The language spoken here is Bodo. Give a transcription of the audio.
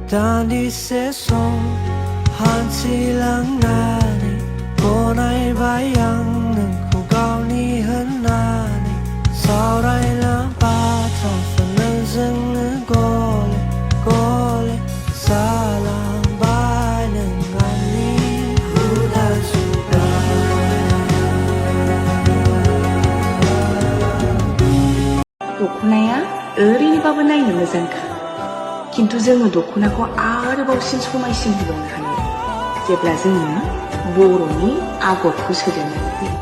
단디 세송 한시랑 나네 고나이 바양는 고가오니 흔나네 사우라이랑 바타 phân dưng 고래 고래 사랑 바이는 아니 후다주다 दख'नाया ओरैनोबाबो नायनो मोजांखा खिन्थु जोङो दख'नाखौ आरोबावसिन समायसिन होबावनो हायो जेब्ला जोङो बर'नि आगरखौ सोदेरनानै होयो